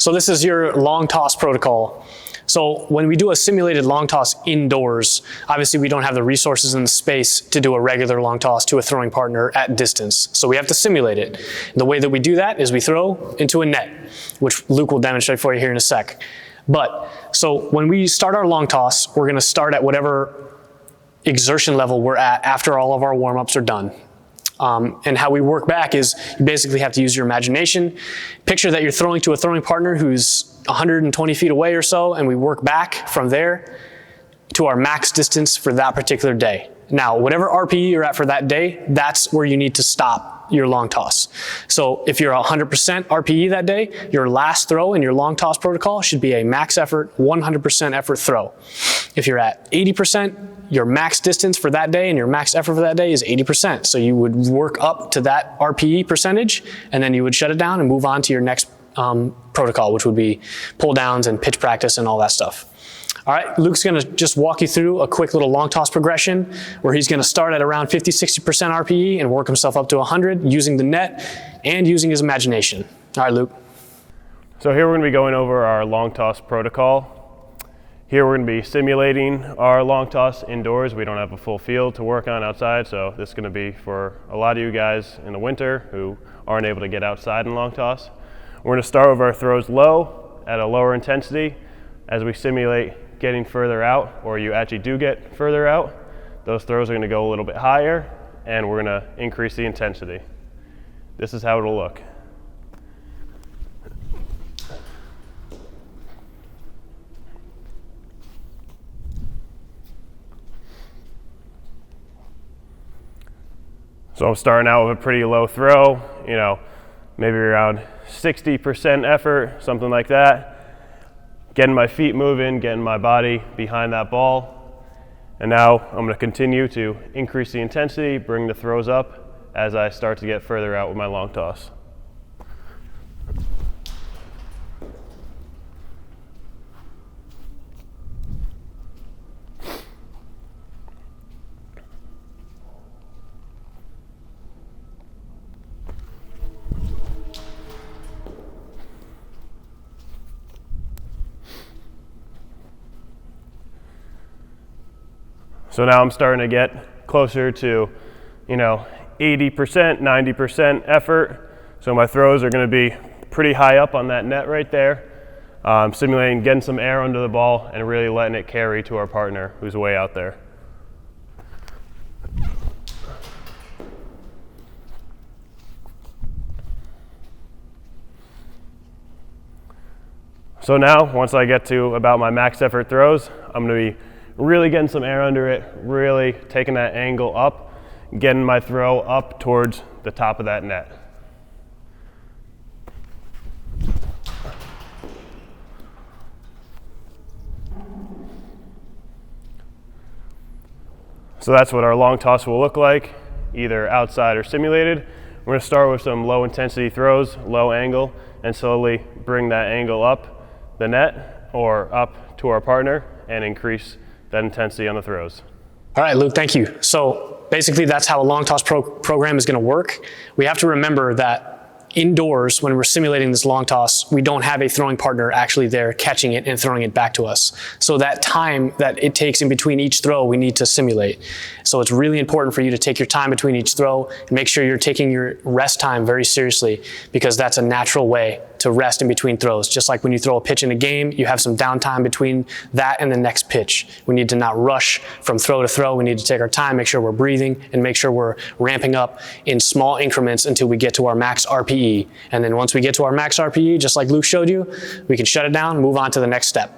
So this is your long toss protocol. So when we do a simulated long toss indoors, obviously we don't have the resources and the space to do a regular long toss to a throwing partner at distance. So we have to simulate it. The way that we do that is we throw into a net, which Luke will demonstrate for you here in a sec. So when we start our long toss, we're gonna start at whatever exertion level we're at after all of our warm-ups are done. And how we work back is you basically have to use your imagination. Picture that you're throwing to a throwing partner who's 120 feet away or so, and we work back from there to our max distance for that particular day. Now, whatever RPE you're at for that day, that's where you need to stop your long toss. So if you're 100% RPE that day, your last throw in your long toss protocol should be a max effort, 100% effort throw. If you're at 80%, your max distance for that day and your max effort for that day is 80%. So you would work up to that RPE percentage, and then you would shut it down and move on to your next protocol, which would be pull downs and pitch practice and all that stuff. All right, Luke's gonna just walk you through a quick little long toss progression where he's gonna start at around 50-60% RPE and work himself up to 100 using the net and using his imagination. All right, Luke. So here we're gonna be going over our long toss protocol. Here we're gonna be simulating our long toss indoors. We don't have a full field to work on outside, so this is gonna be for a lot of you guys in the winter who aren't able to get outside in long toss. We're gonna start with our throws low at a lower intensity. As we simulate getting further out, or you actually do get further out, those throws are gonna go a little bit higher, and we're gonna increase the intensity. This is how it'll look. So I'm starting out with a pretty low throw, maybe around 60% effort, something like that. Getting my feet moving, getting my body behind that ball. And now I'm gonna continue to increase the intensity, bring the throws up as I start to get further out with my long toss. So now I'm starting to get closer to, 80%, 90% effort. So my throws are going to be pretty high up on that net right there. Simulating getting some air under the ball and really letting it carry to our partner who's way out there. So now, once I get to about my max effort throws, I'm going to be really getting some air under it, really taking that angle up, getting my throw up towards the top of that net. So that's what our long toss will look like, either outside or simulated. We're going to start with some low intensity throws, low angle, and slowly bring that angle up the net or up to our partner and increase that intensity on the throws. All right, Luke, thank you. So basically that's how a long toss program is gonna work. We have to remember that indoors, when we're simulating this long toss, we don't have a throwing partner actually there catching it and throwing it back to us. So that time that it takes in between each throw, we need to simulate. So it's really important for you to take your time between each throw and make sure you're taking your rest time very seriously, because that's a natural way to rest in between throws. Just like when you throw a pitch in a game, you have some downtime between that and the next pitch. We need to not rush from throw to throw. We need to take our time, make sure we're breathing, and make sure we're ramping up in small increments until we get to our max RPE. And then once we get to our max RPE, just like Luke showed you, we can shut it down and move on to the next step.